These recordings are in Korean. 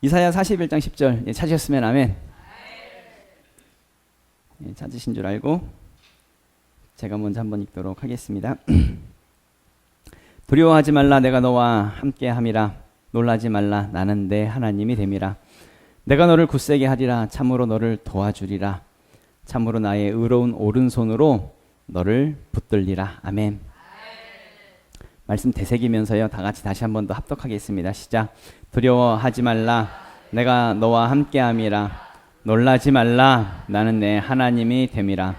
이사야 41장 10절 찾으셨으면 아멘. 찾으신 줄 알고 제가 먼저 한번 읽도록 하겠습니다. 두려워하지 말라, 내가 너와 함께함이라. 놀라지 말라, 나는 내 하나님이 됨이라. 내가 너를 굳세게 하리라. 참으로 너를 도와주리라. 참으로 나의 의로운 오른손으로 너를 붙들리라. 아멘. 말씀 되새기면서요, 다 같이 다시 한 번 더 합독하겠습니다. 시작. 두려워하지 말라, 내가 너와 함께함이라. 놀라지 말라, 나는 내 하나님이 됨이라.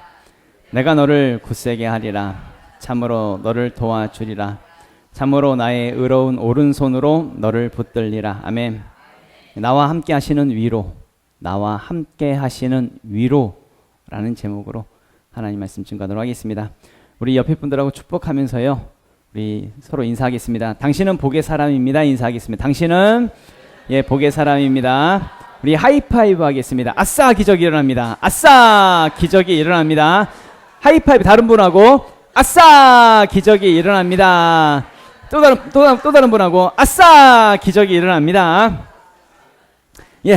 내가 너를 굳세게 하리라. 참으로 너를 도와주리라. 참으로 나의 의로운 오른손으로 너를 붙들리라. 아멘. 나와 함께 하시는 위로, 나와 함께 하시는 위로라는 제목으로 하나님 말씀 증거하도록 하겠습니다. 우리 옆에 분들하고 축복하면서요, 우리 서로 인사하겠습니다. 당신은 복의 사람입니다. 인사하겠습니다. 당신은 복의 사람입니다. 우리 하이파이브 하겠습니다. 아싸, 기적이 일어납니다. 아싸, 기적이 일어납니다. 하이파이브 다른 분하고 아싸, 기적이 일어납니다. 또 다른 분하고 아싸, 기적이 일어납니다.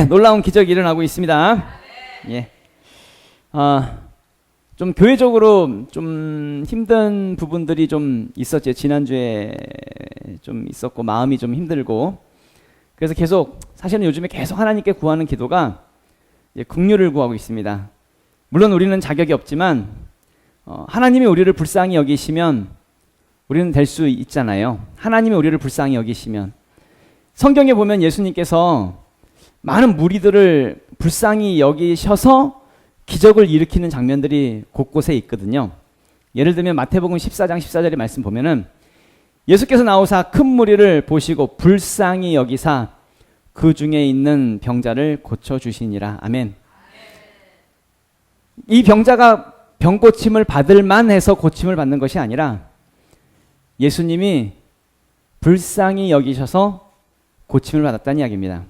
놀라운 기적이 일어나고 있습니다. 좀 교회적으로 좀 힘든 부분들이 좀 있었죠. 지난주에 좀 있었고 마음이 좀 힘들고, 그래서 계속 사실은 요즘에 계속 하나님께 구하는 기도가 긍휼을 구하고 있습니다. 물론 우리는 자격이 없지만 하나님이 우리를 불쌍히 여기시면 우리는 될 수 있잖아요. 하나님이 우리를 불쌍히 여기시면. 성경에 보면 예수님께서 많은 무리들을 불쌍히 여기셔서 기적을 일으키는 장면들이 곳곳에 있거든요. 예를 들면 마태복음 14장 14절의 말씀 보면은 예수께서 나오사 큰 무리를 보시고 불쌍히 여기사 그 중에 있는 병자를 고쳐주시니라. 아멘. 이 병자가 병 고침을 받을 만해서 고침을 받는 것이 아니라 예수님이 불쌍히 여기셔서 고침을 받았다는 이야기입니다.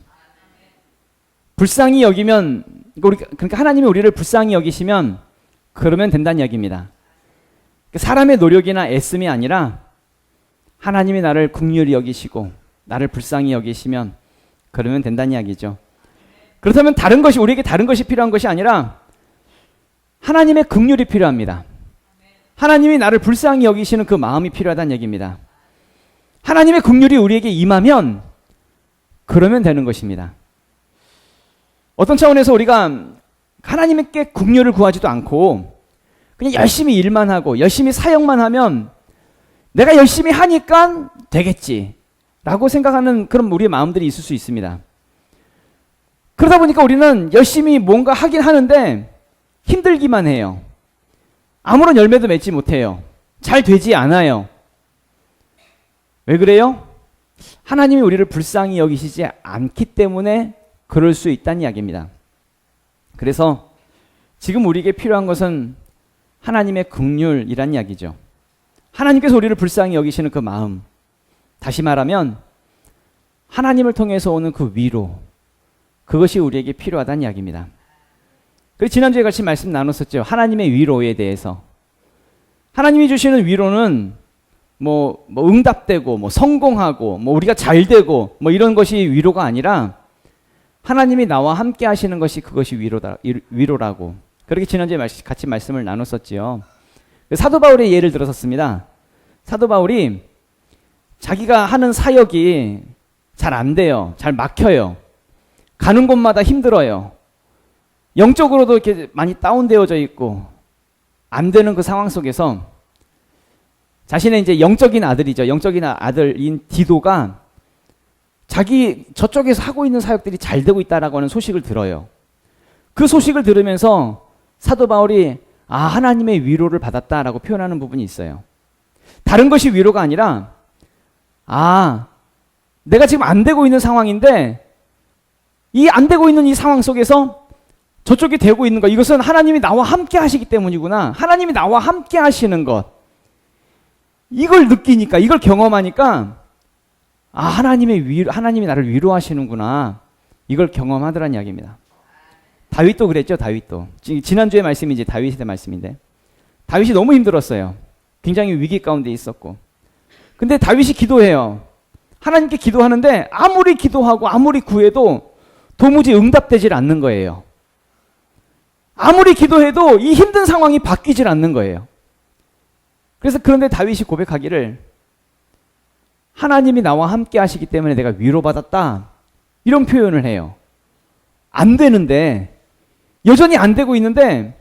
불쌍히 여기면, 그러니까 하나님이 우리를 불쌍히 여기시면 그러면 된다는 이야기입니다. 사람의 노력이나 애씀이 아니라 하나님이 나를 긍휼히 여기시고 나를 불쌍히 여기시면 그러면 된다는 이야기죠. 그렇다면 우리에게 다른 것이 필요한 것이 아니라 하나님의 긍휼이 필요합니다. 하나님이 나를 불쌍히 여기시는 그 마음이 필요하다는 얘기입니다. 하나님의 긍휼이 우리에게 임하면 그러면 되는 것입니다. 어떤 차원에서 우리가 하나님께 긍휼을 구하지도 않고 그냥 열심히 일만 하고 열심히 사역만 하면 내가 열심히 하니까 되겠지 라고 생각하는 그런 우리의 마음들이 있을 수 있습니다. 그러다 보니까 우리는 열심히 뭔가 하긴 하는데 힘들기만 해요. 아무런 열매도 맺지 못해요. 잘 되지 않아요. 왜 그래요? 하나님이 우리를 불쌍히 여기시지 않기 때문에 그럴 수 있다는 이야기입니다. 그래서 지금 우리에게 필요한 것은 하나님의 긍휼이란 이야기죠. 하나님께서 우리를 불쌍히 여기시는 그 마음, 다시 말하면 하나님을 통해서 오는 그 위로, 그것이 우리에게 필요하다는 이야기입니다. 그래서 지난주에 같이 말씀 나눴었죠. 하나님의 위로에 대해서. 하나님이 주시는 위로는 응답되고 성공하고 우리가 잘되고 이런 것이 위로가 아니라 하나님이 나와 함께 하시는 것이 그것이 위로라고. 그렇게 지난주에 같이 말씀을 나눴었지요. 사도 바울의 예를 들었었습니다. 사도 바울이 자기가 하는 사역이 잘 안 돼요. 잘 막혀요. 가는 곳마다 힘들어요. 영적으로도 이렇게 많이 다운되어져 있고 안 되는 그 상황 속에서 자신의 이제 영적인 아들이죠. 영적인 아들인 디도가 자기 저쪽에서 하고 있는 사역들이 잘 되고 있다라고 하는 소식을 들어요. 그 소식을 들으면서 사도 바울이 하나님의 위로를 받았다라고 표현하는 부분이 있어요. 다른 것이 위로가 아니라 내가 지금 안 되고 있는 상황인데 이 안 되고 있는 이 상황 속에서 저쪽이 되고 있는 것, 이것은 하나님이 나와 함께 하시기 때문이구나. 하나님이 나와 함께 하시는 것, 이걸 느끼니까, 이걸 경험하니까 하나님이 나를 위로하시는구나, 이걸 경험하더란 이야기입니다. 다윗도 그랬죠. 다윗도 지난주에 말씀이 이제 다윗의 말씀인데, 다윗이 너무 힘들었어요. 굉장히 위기 가운데 있었고, 근데 다윗이 기도해요. 하나님께 기도하는데 아무리 기도하고 아무리 구해도 도무지 응답되질 않는 거예요. 아무리 기도해도 이 힘든 상황이 바뀌질 않는 거예요. 그래서 그런데 다윗이 고백하기를 하나님이 나와 함께 하시기 때문에 내가 위로받았다. 이런 표현을 해요. 안 되는데, 여전히 안 되고 있는데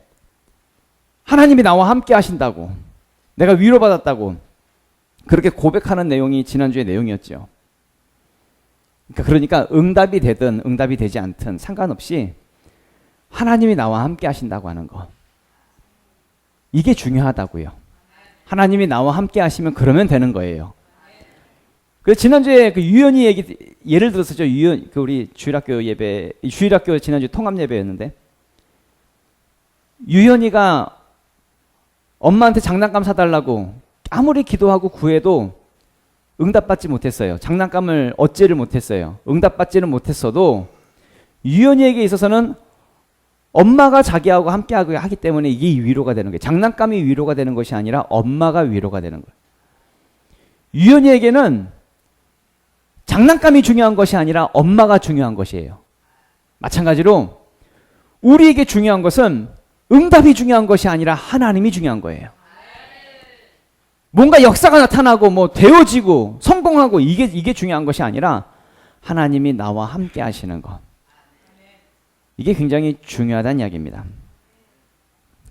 하나님이 나와 함께 하신다고, 내가 위로받았다고 그렇게 고백하는 내용이 지난주의 내용이었죠. 그러니까 응답이 되든 응답이 되지 않든 상관없이 하나님이 나와 함께 하신다고 하는 거, 이게 중요하다고요. 하나님이 나와 함께 하시면 그러면 되는 거예요. 그래서 지난주에 그 유연이 얘기 예를 들어서죠. 유연 그 우리 주일학교 예배, 주일학교 지난주 통합 예배였는데 유연이가 엄마한테 장난감 사달라고 아무리 기도하고 구해도 응답받지 못했어요. 장난감을 얻지를 못했어요. 응답받지는 못했어도 유연이에게 있어서는 엄마가 자기하고 함께하고 하기 때문에 이게 위로가 되는 거예요. 장난감이 위로가 되는 것이 아니라 엄마가 위로가 되는 거예요. 유연이에게는 장난감이 중요한 것이 아니라 엄마가 중요한 것이에요. 마찬가지로 우리에게 중요한 것은 응답이 중요한 것이 아니라 하나님이 중요한 거예요. 뭔가 역사가 나타나고 뭐 되어지고 성공하고 이게 중요한 것이 아니라 하나님이 나와 함께 하시는 것. 이게 굉장히 중요하다는 이야기입니다.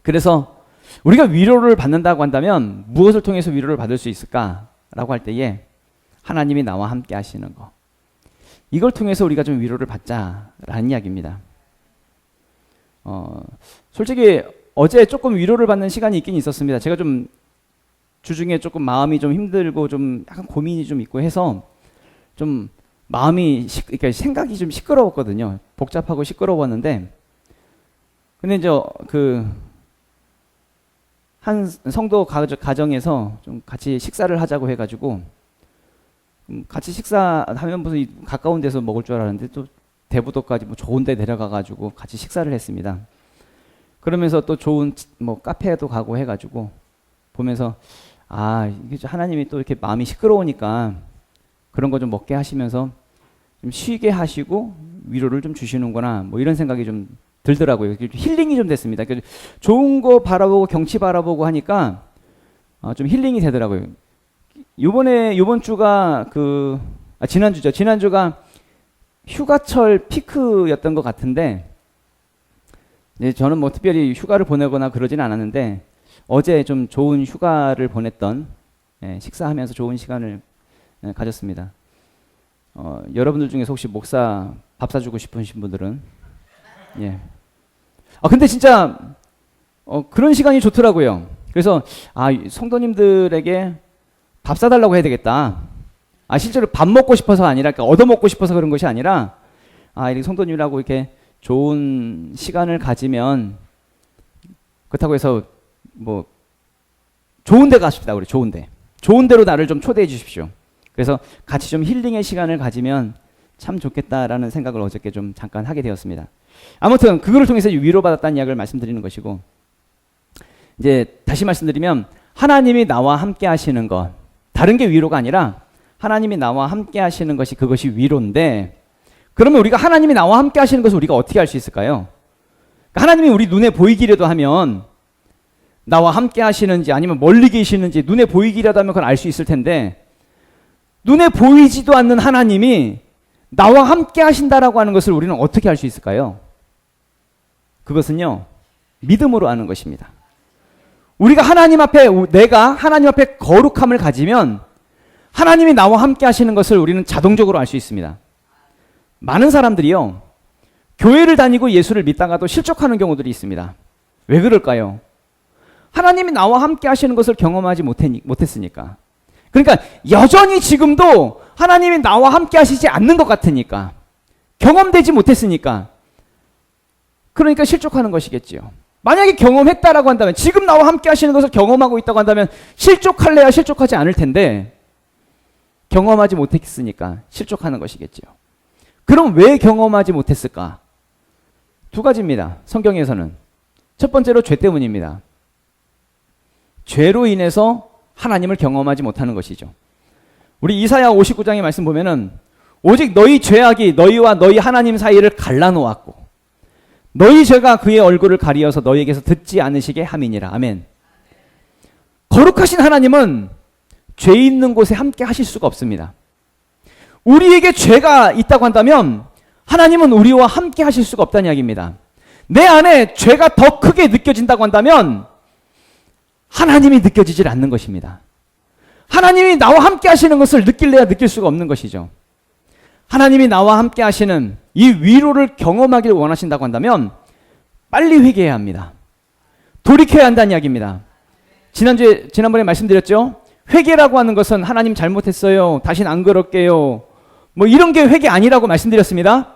그래서 우리가 위로를 받는다고 한다면 무엇을 통해서 위로를 받을 수 있을까라고 할 때에 하나님이 나와 함께 하시는 것, 이걸 통해서 우리가 좀 위로를 받자라는 이야기입니다. 솔직히 어제 조금 위로를 받는 시간이 있긴 있었습니다. 제가 좀 주중에 조금 마음이 좀 힘들고 좀 약간 고민이 좀 있고 해서 좀 마음이 그러니까 생각이 좀 시끄러웠거든요. 복잡하고 시끄러웠는데, 근데 이제 그 한 성도 가정에서 좀 같이 식사를 하자고 해가지고 같이 식사하면 무슨 가까운 데서 먹을 줄 알았는데 또 대부도까지 뭐 좋은 데 내려가가지고 같이 식사를 했습니다. 그러면서 또 좋은 뭐 카페에도 가고 해가지고 보면서 이게 하나님이 또 이렇게 마음이 시끄러우니까 그런 거 좀 먹게 하시면서 좀 쉬게 하시고 위로를 좀 주시는구나, 뭐 이런 생각이 좀 들더라고요. 힐링이 좀 됐습니다. 좋은 거 바라보고 경치 바라보고 하니까 좀 힐링이 되더라고요. 이번 주가 지난주죠. 지난주가 휴가철 피크였던 것 같은데, 저는 뭐 특별히 휴가를 보내거나 그러진 않았는데 어제 좀 좋은 휴가를 보냈던, 식사하면서 좋은 시간을 가졌습니다. 여러분들 중에서 혹시 목사 밥 사주고 싶으신 분들은, 근데 진짜 그런 시간이 좋더라고요. 그래서 성도님들에게 밥 사달라고 해야 되겠다. 실제로 밥 먹고 싶어서 아니라, 그러니까 얻어먹고 싶어서 그런 것이 아니라, 이렇게 성도님이라고 이렇게 좋은 시간을 가지면, 그렇다고 해서 뭐 좋은 데 가십시다. 우리 좋은 데로 나를 좀 초대해 주십시오. 그래서 같이 좀 힐링의 시간을 가지면 참 좋겠다라는 생각을 어저께 좀 잠깐 하게 되었습니다. 아무튼 그거를 통해서 위로받았다는 이야기를 말씀드리는 것이고, 이제 다시 말씀드리면 하나님이 나와 함께 하시는 것, 다른 게 위로가 아니라 하나님이 나와 함께 하시는 것이, 그것이 위로인데, 그러면 우리가 하나님이 나와 함께 하시는 것을 우리가 어떻게 알 수 있을까요? 하나님이 우리 눈에 보이기라도 하면, 나와 함께 하시는지 아니면 멀리 계시는지 눈에 보이기라도 하면 그걸 알 수 있을 텐데, 눈에 보이지도 않는 하나님이 나와 함께 하신다라고 하는 것을 우리는 어떻게 알 수 있을까요? 그것은요, 믿음으로 아는 것입니다. 우리가 내가 하나님 앞에 거룩함을 가지면 하나님이 나와 함께 하시는 것을 우리는 자동적으로 알 수 있습니다. 많은 사람들이요, 교회를 다니고 예수를 믿다가도 실족하는 경우들이 있습니다. 왜 그럴까요? 하나님이 나와 함께 하시는 것을 경험하지 못했으니까. 그러니까 여전히 지금도 하나님이 나와 함께 하시지 않는 것 같으니까, 경험되지 못했으니까, 그러니까 실족하는 것이겠지요. 만약에 경험했다라고 한다면, 지금 나와 함께 하시는 것을 경험하고 있다고 한다면 실족할래야 실족하지 않을 텐데, 경험하지 못했으니까 실족하는 것이겠지요. 그럼 왜 경험하지 못했을까? 두 가지입니다. 성경에서는. 첫 번째로 죄 때문입니다. 죄로 인해서 하나님을 경험하지 못하는 것이죠. 우리 이사야 59장의 말씀 보면은 오직 너희 죄악이 너희와 너희 하나님 사이를 갈라놓았고 너희 죄가 그의 얼굴을 가리어서 너희에게서 듣지 않으시게 함이니라. 아멘. 거룩하신 하나님은 죄 있는 곳에 함께 하실 수가 없습니다. 우리에게 죄가 있다고 한다면 하나님은 우리와 함께 하실 수가 없다는 이야기입니다. 내 안에 죄가 더 크게 느껴진다고 한다면 하나님이 느껴지질 않는 것입니다. 하나님이 나와 함께 하시는 것을 느낄래야 느낄 수가 없는 것이죠. 하나님이 나와 함께 하시는 이 위로를 경험하길 원하신다고 한다면 빨리 회개해야 합니다. 돌이켜야 한다는 이야기입니다. 지난번에 말씀드렸죠? 회개라고 하는 것은 하나님 잘못했어요. 다신 안 그럴게요. 뭐 이런 게 회개 아니라고 말씀드렸습니다.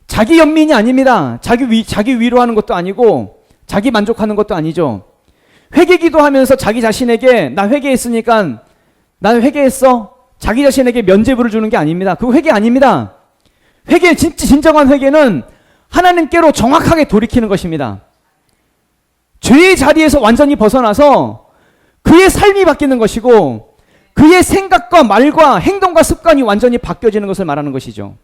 자기 연민이 아닙니다. 자기 위로하는 것도 아니고 자기 만족하는 것도 아니죠. 회개 기도하면서 자기 자신에게 나 회개했으니까 나 회개했어. 자기 자신에게 면죄부를 주는 게 아닙니다. 그거 회개 아닙니다. 진정한 회개는 하나님께로 정확하게 돌이키는 것입니다. 죄의 자리에서 완전히 벗어나서 그의 삶이 바뀌는 것이고 그의 생각과 말과 행동과 습관이 완전히 바뀌어지는 것을 말하는 것이죠.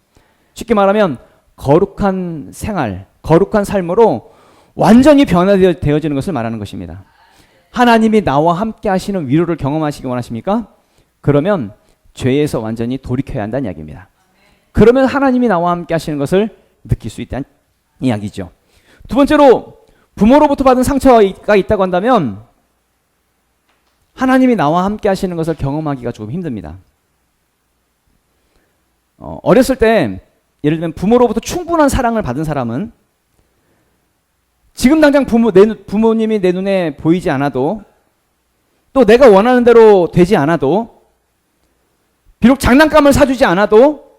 쉽게 말하면 거룩한 생활, 거룩한 삶으로 완전히 변화되어지는 것을 말하는 것입니다. 하나님이 나와 함께 하시는 위로를 경험하시기 원하십니까? 그러면 죄에서 완전히 돌이켜야 한다는 이야기입니다. 그러면 하나님이 나와 함께 하시는 것을 느낄 수 있다는 이야기죠. 두 번째로 부모로부터 받은 상처가 있다고 한다면 하나님이 나와 함께 하시는 것을 경험하기가 조금 힘듭니다. 어렸을 때 예를 들면 부모로부터 충분한 사랑을 받은 사람은 지금 당장 부모님이 내 눈에 보이지 않아도 또 내가 원하는 대로 되지 않아도 비록 장난감을 사주지 않아도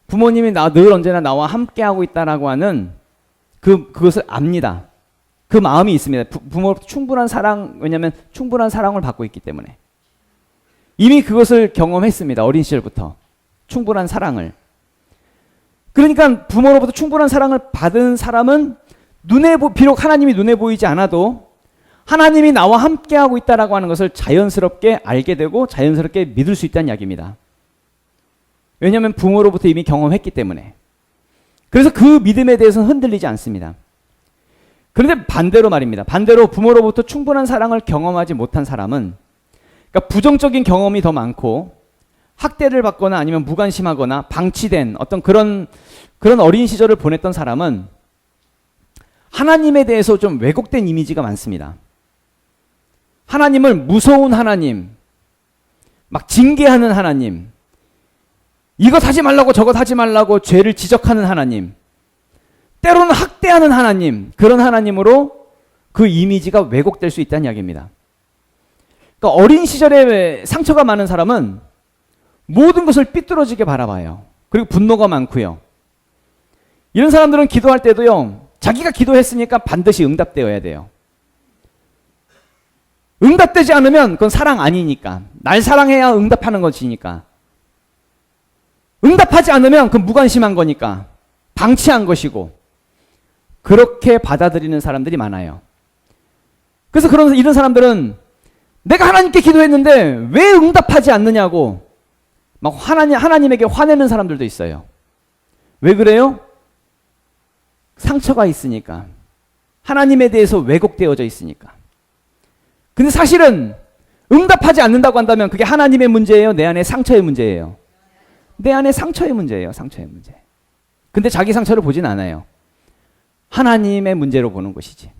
부모님이 늘 언제나 나와 함께하고 있다라고 하는 그것을 압니다. 그 마음이 있습니다. 부모로부터 충분한 사랑, 왜냐하면 충분한 사랑을 받고 있기 때문에. 이미 그것을 경험했습니다. 어린 시절부터. 충분한 사랑을. 그러니까 부모로부터 충분한 사랑을 받은 사람은 비록 하나님이 눈에 보이지 않아도 하나님이 나와 함께하고 있다라고 하는 것을 자연스럽게 알게 되고 자연스럽게 믿을 수 있다는 이야기입니다. 왜냐하면 부모로부터 이미 경험했기 때문에. 그래서 그 믿음에 대해서는 흔들리지 않습니다. 그런데 반대로 말입니다. 반대로 부모로부터 충분한 사랑을 경험하지 못한 사람은, 그러니까 부정적인 경험이 더 많고 학대를 받거나 아니면 무관심하거나 방치된 어떤 그런 어린 시절을 보냈던 사람은 하나님에 대해서 좀 왜곡된 이미지가 많습니다. 하나님을 무서운 하나님, 막 징계하는 하나님, 이것 하지 말라고 저것 하지 말라고 죄를 지적하는 하나님, 때로는 학대하는 하나님, 그런 하나님으로 그 이미지가 왜곡될 수 있다는 이야기입니다. 그러니까 어린 시절에 상처가 많은 사람은 모든 것을 삐뚤어지게 바라봐요. 그리고 분노가 많고요. 이런 사람들은 기도할 때도요, 자기가 기도했으니까 반드시 응답되어야 돼요. 응답되지 않으면 그건 사랑 아니니까. 날 사랑해야 응답하는 것이니까. 응답하지 않으면 그건 무관심한 거니까. 방치한 것이고. 그렇게 받아들이는 사람들이 많아요. 그래서 이런 사람들은 내가 하나님께 기도했는데 왜 응답하지 않느냐고 막 하나님에게 화내는 사람들도 있어요. 왜 그래요? 상처가 있으니까. 하나님에 대해서 왜곡되어져 있으니까. 근데 사실은 응답하지 않는다고 한다면 그게 하나님의 문제예요? 내 안에 상처의 문제예요? 내 안에 상처의 문제예요. 상처의 문제. 근데 자기 상처를 보진 않아요. 하나님의 문제로 보는 것이지.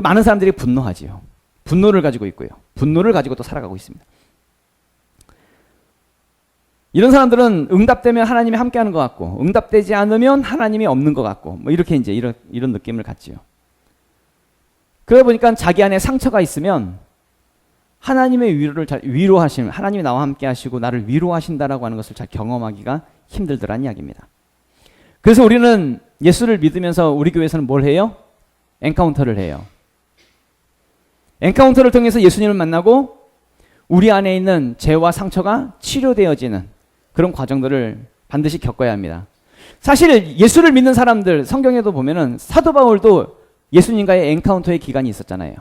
많은 사람들이 분노하지요. 분노를 가지고 있고요. 분노를 가지고 또 살아가고 있습니다. 이런 사람들은 응답되면 하나님이 함께하는 것 같고 응답되지 않으면 하나님이 없는 것 같고 뭐 이렇게 이제 이런 느낌을 갖지요. 그러다 보니까 자기 안에 상처가 있으면 하나님의 위로를 잘 위로하시는, 하나님이 나와 함께 하시고 나를 위로하신다라고 하는 것을 잘 경험하기가 힘들더란 이야기입니다. 그래서 우리는 예수를 믿으면서 우리 교회에서는 뭘 해요? 엔카운터를 해요. 엔카운터를 통해서 예수님을 만나고 우리 안에 있는 죄와 상처가 치료되어지는 그런 과정들을 반드시 겪어야 합니다. 사실 예수를 믿는 사람들 성경에도 보면은 사도 바울도 예수님과의 엔카운터의 기간이 있었잖아요.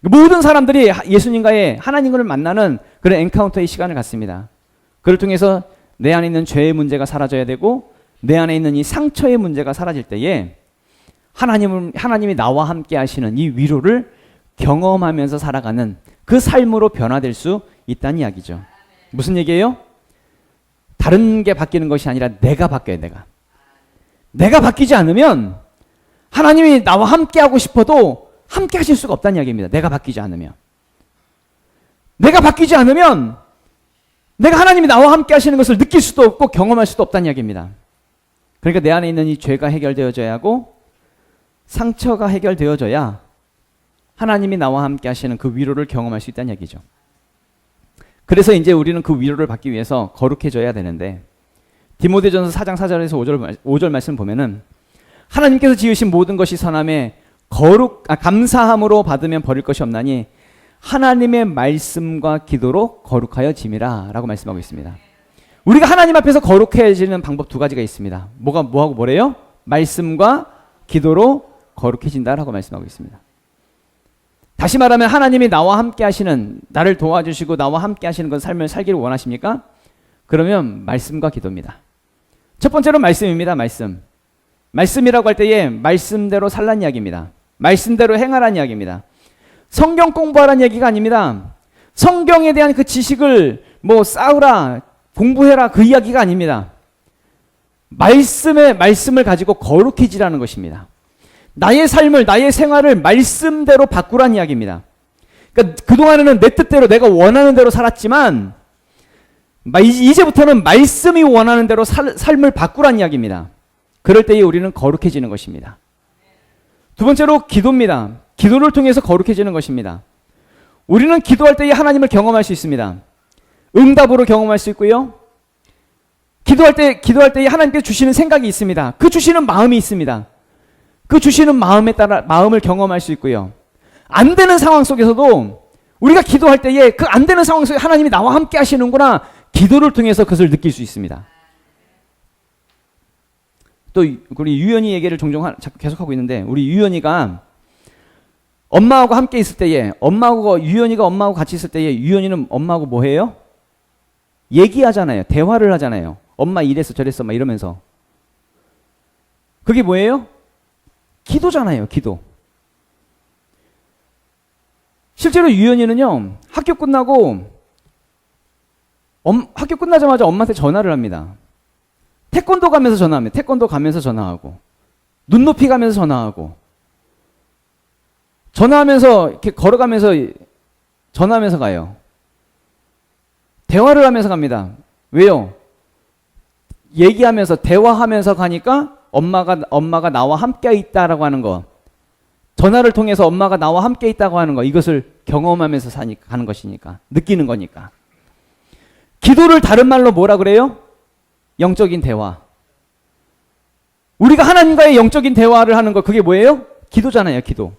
모든 사람들이 예수님과의 하나님을 만나는 그런 엔카운터의 시간을 갖습니다. 그를 통해서 내 안에 있는 죄의 문제가 사라져야 되고 내 안에 있는 이 상처의 문제가 사라질 때에 하나님이 나와 함께 하시는 이 위로를 경험하면서 살아가는 그 삶으로 변화될 수 있다는 이야기죠. 무슨 얘기예요? 다른 게 바뀌는 것이 아니라 내가 바뀌어야 돼. 내가 바뀌지 않으면 하나님이 나와 함께 하고 싶어도 함께 하실 수가 없다는 이야기입니다. 내가 바뀌지 않으면. 내가 바뀌지 않으면 내가 하나님이 나와 함께 하시는 것을 느낄 수도 없고 경험할 수도 없다는 이야기입니다. 그러니까 내 안에 있는 이 죄가 해결되어져야 하고 상처가 해결되어져야 하나님이 나와 함께 하시는 그 위로를 경험할 수 있다는 얘기죠. 그래서 이제 우리는 그 위로를 받기 위해서 거룩해져야 되는데 디모데전서 4장 4절에서 5절 말씀 보면은 하나님께서 지으신 모든 것이 선함에 감사함으로 받으면 버릴 것이 없나니 하나님의 말씀과 기도로 거룩하여 짐이라 라고 말씀하고 있습니다. 우리가 하나님 앞에서 거룩해지는 방법 두 가지가 있습니다. 뭐하고 뭐래요? 말씀과 기도로 거룩해진다라고 말씀하고 있습니다. 다시 말하면 하나님이 나와 함께 하시는, 나를 도와주시고 나와 함께 하시는 그 삶을 살기를 원하십니까? 그러면 말씀과 기도입니다. 첫 번째로 말씀입니다. 말씀이라고 할 때에 말씀대로 살란 이야기입니다. 말씀대로 행하란 이야기입니다. 성경 공부하라는 얘기가 아닙니다. 성경에 대한 그 지식을 쌓으라, 공부해라 그 이야기가 아닙니다. 말씀을 가지고 거룩해지라는 것입니다. 나의 삶을, 나의 생활을 말씀대로 바꾸란 이야기입니다. 그러니까 그동안에는 내 뜻대로 내가 원하는 대로 살았지만 이제부터는 말씀이 원하는 대로 삶을 바꾸란 이야기입니다. 그럴 때에 우리는 거룩해지는 것입니다. 두 번째로 기도입니다. 기도를 통해서 거룩해지는 것입니다. 우리는 기도할 때에 하나님을 경험할 수 있습니다. 응답으로 경험할 수 있고요. 기도할 때에 하나님께서 주시는 생각이 있습니다. 그 주시는 마음이 있습니다. 그 주시는 마음에 따라 마음을 경험할 수 있고요. 안 되는 상황 속에서도 우리가 기도할 때에 그 안 되는 상황 속에 하나님이 나와 함께 하시는구나, 기도를 통해서 그것을 느낄 수 있습니다. 또 우리 유연이 얘기를 종종 계속하고 있는데, 우리 유연이가 엄마하고 함께 있을 때에 유연이가 엄마하고 같이 있을 때에 유연이는 엄마하고 뭐 해요? 얘기하잖아요. 대화를 하잖아요. 엄마 이랬어 저랬어 막 이러면서. 그게 뭐예요? 기도잖아요. 기도. 실제로 유연이는요, 학교 끝나자마자 엄마한테 전화를 합니다. 태권도 가면서 전화합니다. 태권도 가면서 전화하고, 눈높이 가면서 전화하면서 이렇게 걸어가면서 전화하면서 가요. 대화를 하면서 갑니다. 왜요? 얘기하면서 대화하면서 가니까 엄마가 나와 함께 있다라고 하는 거, 전화를 통해서 엄마가 나와 함께 있다고 하는 거, 이것을 경험하면서 가는 것이니까, 느끼는 거니까. 기도를 다른 말로 뭐라 그래요? 영적인 대화. 우리가 하나님과의 영적인 대화를 하는 거, 그게 뭐예요? 기도잖아요. 기도.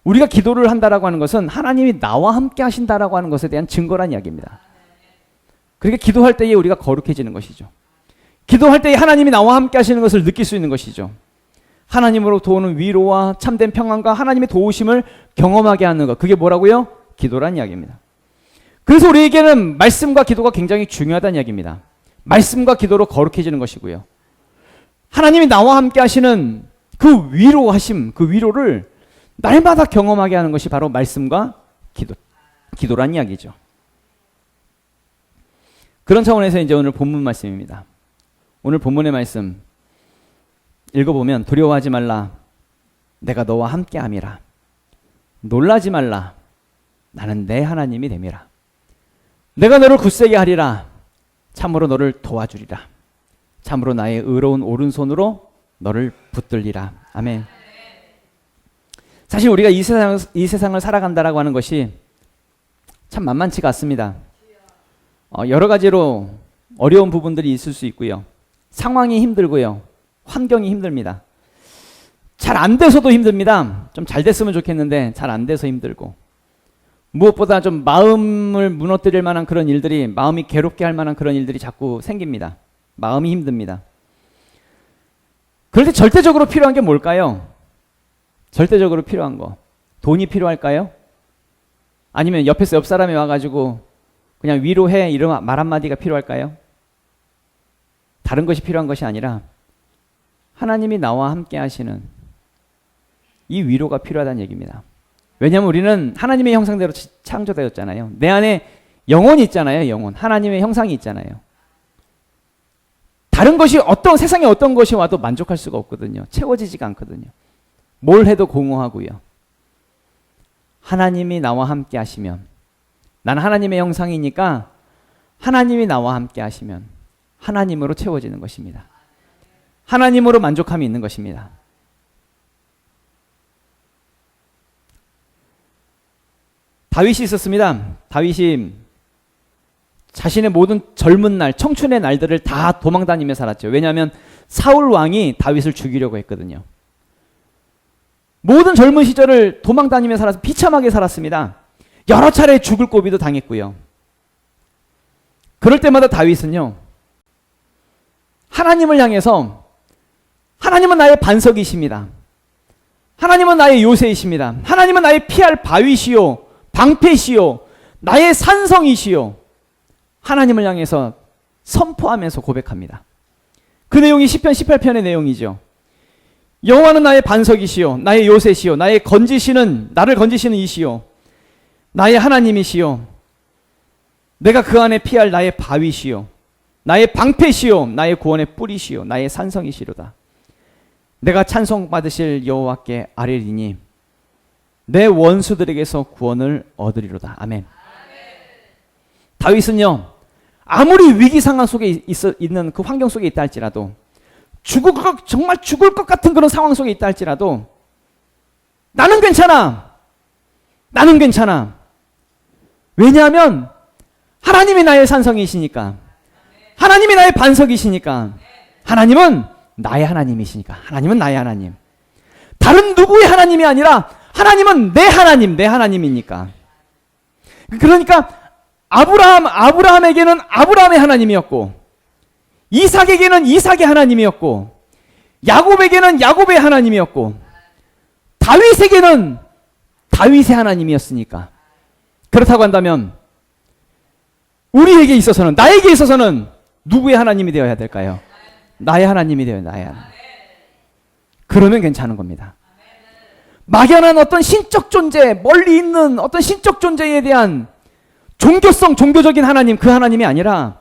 우리가 기도를 한다라고 하는 것은 하나님이 나와 함께 하신다라고 하는 것에 대한 증거란 이야기입니다. 그러니까 기도할 때에 우리가 거룩해지는 것이죠. 기도할 때에 하나님이 나와 함께 하시는 것을 느낄 수 있는 것이죠. 하나님으로부터 오는 위로와 참된 평안과 하나님의 도우심을 경험하게 하는 것, 그게 뭐라고요? 기도란 이야기입니다. 그래서 우리에게는 말씀과 기도가 굉장히 중요하다는 이야기입니다. 말씀과 기도로 거룩해지는 것이고요. 하나님이 나와 함께 하시는 그 위로를 날마다 경험하게 하는 것이 바로 말씀과 기도란 이야기죠. 그런 차원에서 이제 오늘 본문 말씀입니다. 오늘 본문의 말씀 읽어보면, 두려워하지 말라, 내가 너와 함께함이라. 놀라지 말라, 나는 내 하나님이 됨이라. 내가 너를 굳세게 하리라. 참으로 너를 도와주리라. 참으로 나의 의로운 오른손으로 너를 붙들리라. 아멘. 사실 우리가 이 세상을 살아간다라고 하는 것이 참 만만치가 않습니다. 여러 가지로 어려운 부분들이 있을 수 있고요. 상황이 힘들고요. 환경이 힘듭니다. 잘 안 돼서도 힘듭니다. 좀 잘 됐으면 좋겠는데 잘 안 돼서 힘들고, 무엇보다 좀 마음을 무너뜨릴 만한 그런 일들이, 마음이 괴롭게 할 만한 그런 일들이 자꾸 생깁니다. 마음이 힘듭니다. 그럴 때 절대적으로 필요한 게 뭘까요? 절대적으로 필요한 거. 돈이 필요할까요? 아니면 옆에서 옆 사람이 와가지고 그냥 위로해 이런 말 한마디가 필요할까요? 다른 것이 필요한 것이 아니라 하나님이 나와 함께 하시는 이 위로가 필요하다는 얘기입니다. 왜냐하면 우리는 하나님의 형상대로 창조되었잖아요. 내 안에 영혼이 있잖아요. 영혼. 하나님의 형상이 있잖아요. 다른 것이 세상에 어떤 것이 와도 만족할 수가 없거든요. 채워지지가 않거든요. 뭘 해도 공허하고요. 하나님이 나와 함께 하시면, 나는 하나님의 형상이니까 하나님이 나와 함께 하시면 하나님으로 채워지는 것입니다. 하나님으로 만족함이 있는 것입니다. 다윗이 있었습니다. 다윗이 자신의 모든 젊은 날, 청춘의 날들을 다 도망다니며 살았죠. 왜냐하면 사울 왕이 다윗을 죽이려고 했거든요. 모든 젊은 시절을 도망다니며 살아서 비참하게 살았습니다. 여러 차례 죽을 고비도 당했고요. 그럴 때마다 다윗은요, 하나님을 향해서 하나님은 나의 반석이십니다. 하나님은 나의 요새이십니다. 하나님은 나의 피할 바위시요 방패시요 나의 산성이시요, 하나님을 향해서 선포하면서 고백합니다. 그 내용이 시편 18편의 내용이죠. 여호와는 나의 반석이시요 나의 요새시요 나를 건지시는 이시요 나의 하나님이시요 내가 그 안에 피할 나의 바위시요 나의 방패시요 나의 구원의 뿌리시요 나의 산성이시로다. 내가 찬송받으실 여호와께 아뢰리니 내 원수들에게서 구원을 얻으리로다. 아멘. 다윗은요, 아무리 위기 상황 속에 있는 그 환경 속에 있다 할지라도, 정말 죽을 것 같은 그런 상황 속에 있다 할지라도, 나는 괜찮아. 왜냐하면 하나님이 나의 산성이시니까, 하나님이 나의 반석이시니까, 하나님은 나의 하나님이시니까, 하나님은 나의 하나님. 다른 누구의 하나님이 아니라 하나님은 내 하나님이니까. 그러니까 아브라함에게는 아브라함의 하나님이었고, 이삭에게는 이삭의 하나님이었고, 야곱에게는 야곱의 하나님이었고, 다윗에게는 다윗의 하나님이었으니까. 그렇다고 한다면 우리에게 있어서는, 나에게 있어서는 누구의 하나님이 되어야 될까요? 나의 하나님이 되어야 나의 하나님. 그러면 괜찮은 겁니다. 막연한 어떤 신적 존재, 멀리 있는 어떤 신적 존재에 대한 종교적인 하나님, 그 하나님이 아니라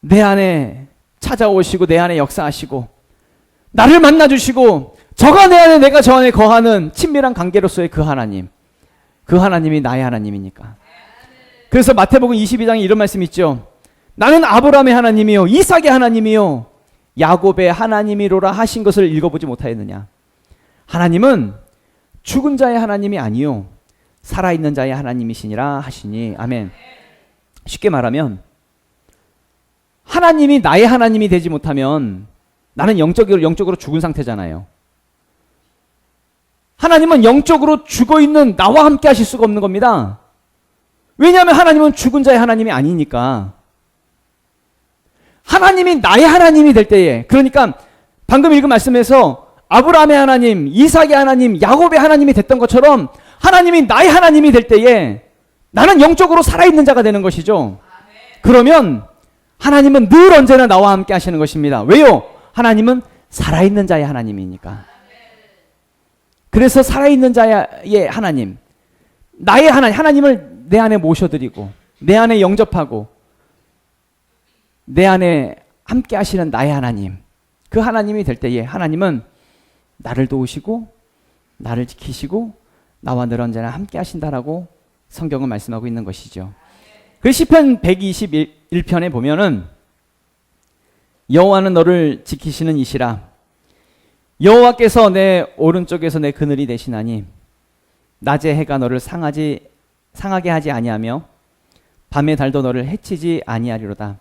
내 안에 찾아오시고 내 안에 역사하시고 나를 만나주시고 저가 내 안에 내가 저 안에 거하는 친밀한 관계로서의 그 하나님, 그 하나님이 나의 하나님이니까. 그래서 마태복음 22장에 이런 말씀이 있죠. 나는 아브라함의 하나님이요 이삭의 하나님이요 야곱의 하나님이로라 하신 것을 읽어보지 못하였느냐. 하나님은 죽은 자의 하나님이 아니요 살아있는 자의 하나님이시니라 하시니. 아멘. 쉽게 말하면 하나님이 나의 하나님이 되지 못하면 나는 영적으로 죽은 상태잖아요. 하나님은 영적으로 죽어있는 나와 함께 하실 수가 없는 겁니다. 왜냐하면 하나님은 죽은 자의 하나님이 아니니까. 하나님이 나의 하나님이 될 때에, 그러니까 방금 읽은 말씀에서 아브라함의 하나님, 이삭의 하나님, 야곱의 하나님이 됐던 것처럼 하나님이 나의 하나님이 될 때에 나는 영적으로 살아있는 자가 되는 것이죠. 그러면 하나님은 늘 언제나 나와 함께 하시는 것입니다. 왜요? 하나님은 살아있는 자의 하나님이니까. 그래서 살아있는 자의 하나님, 나의 하나님을 내 안에 모셔드리고 내 안에 영접하고 내 안에 함께 하시는 나의 하나님, 그 하나님이 될 때에 하나님은 나를 도우시고 나를 지키시고 나와 늘 언제나 함께 하신다라고 성경은 말씀하고 있는 것이죠. 그 시편 121편에 보면은 여호와는 너를 지키시는 이시라. 여호와께서 내 오른쪽에서 내 그늘이 되시나니 낮에 해가 너를 상하게 하지 아니하며 밤의 달도 너를 해치지 아니하리로다.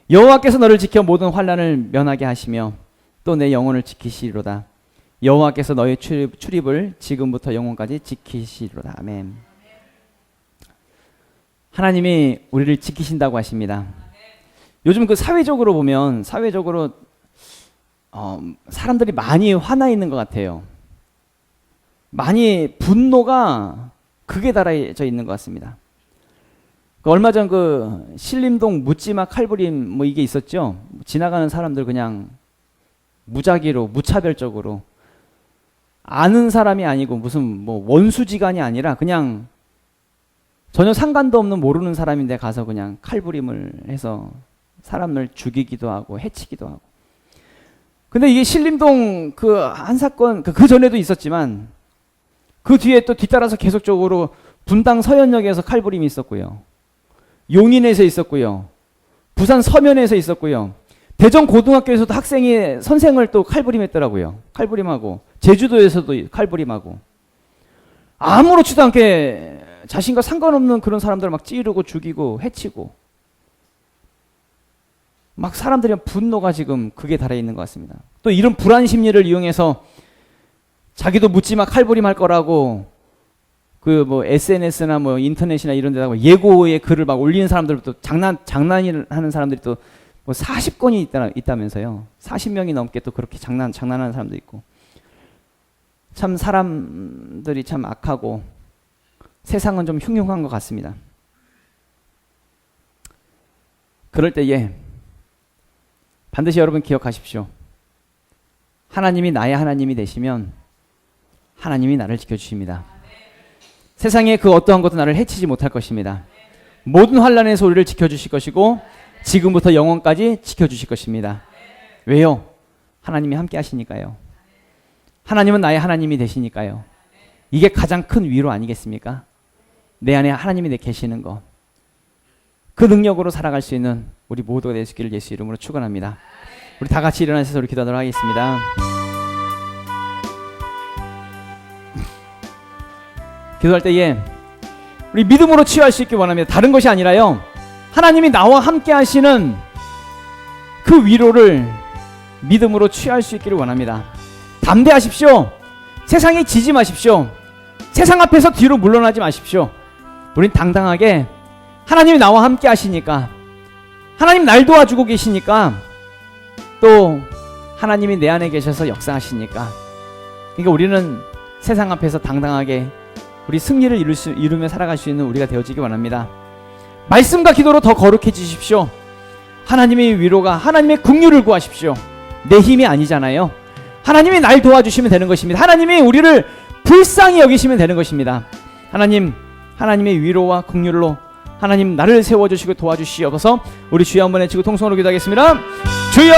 여호와께서 너를 지켜 모든 환난을 면하게 하시며 또 내 영혼을 지키시리로다. 여호와께서 너의 출입을 지금부터 영원까지 지키시리로다. 아멘. 하나님이 우리를 지키신다고 하십니다. 요즘 그 사회적으로 보면 사람들이 많이 화나 있는 것 같아요. 많이 분노가 극에 달해져 있는 것 같습니다. 얼마 전 그 신림동 묻지마 칼부림 뭐 이게 있었죠. 지나가는 사람들 그냥 무작위로 무차별적으로 아는 사람이 아니고 무슨 뭐 원수지간이 아니라 그냥 전혀 상관도 없는 모르는 사람인데 가서 그냥 칼부림을 해서 사람을 죽이기도 하고 해치기도 하고. 근데 이게 신림동 그 한 사건 그 전에도 있었지만 그 뒤에 또 뒤따라서 계속적으로 분당 서현역에서 칼부림이 있었고요. 용인에서 있었고요. 부산 서면에서 있었고요. 대전 고등학교에서도 학생이 선생을 또 칼부림했더라고요. 칼부림하고 제주도에서도 칼부림하고 아무렇지도 않게 자신과 상관없는 그런 사람들을 막 찌르고 죽이고 해치고 막 사람들의 분노가 지금 극에 달해 있는 것 같습니다. 또 이런 불안 심리를 이용해서 자기도 묻지마 칼부림 할 거라고 그 뭐 SNS나 뭐 인터넷이나 이런 데다가 예고의 글을 막 올리는 사람들 또 장난을 하는 사람들이 또 뭐 40건이 있다면서요. 40명이 넘게 또 그렇게 장난하는 사람도 있고. 참 사람들이 참 악하고 세상은 좀 흉흉한 것 같습니다. 그럴 때에 반드시 여러분 기억하십시오. 하나님이 나의 하나님이 되시면 하나님이 나를 지켜주십니다. 세상에 그 어떠한 것도 나를 해치지 못할 것입니다. 모든 환난에서 우리를 지켜주실 것이고 지금부터 영원까지 지켜주실 것입니다. 왜요? 하나님이 함께 하시니까요. 하나님은 나의 하나님이 되시니까요. 이게 가장 큰 위로 아니겠습니까? 내 안에 하나님이 계시는 것. 그 능력으로 살아갈 수 있는 우리 모두가 될 수 있기를 예수 이름으로 축원합니다. 우리 다 같이 일어나셔서 우리 기도하도록 하겠습니다. 기도할 때에 우리 믿음으로 치유할 수 있길 원합니다. 다른 것이 아니라요. 하나님이 나와 함께 하시는 그 위로를 믿음으로 취할 수 있기를 원합니다. 담대하십시오. 세상에 지지 마십시오. 세상 앞에서 뒤로 물러나지 마십시오. 우린 당당하게 하나님이 나와 함께 하시니까, 하나님 날 도와주고 계시니까, 또 하나님이 내 안에 계셔서 역사하시니까, 그러니까 우리는 세상 앞에서 당당하게 우리 승리를 이루며 살아갈 수 있는 우리가 되어지기 원합니다. 말씀과 기도로 더 거룩해지십시오. 하나님의 위로가, 하나님의 긍휼을 구하십시오. 내 힘이 아니잖아요. 하나님이 날 도와주시면 되는 것입니다. 하나님이 우리를 불쌍히 여기시면 되는 것입니다. 하나님의 위로와 긍휼로 하나님 나를 세워주시고 도와주시옵소서. 우리 주여 한번 외치고 통성으로 기도하겠습니다. 주여!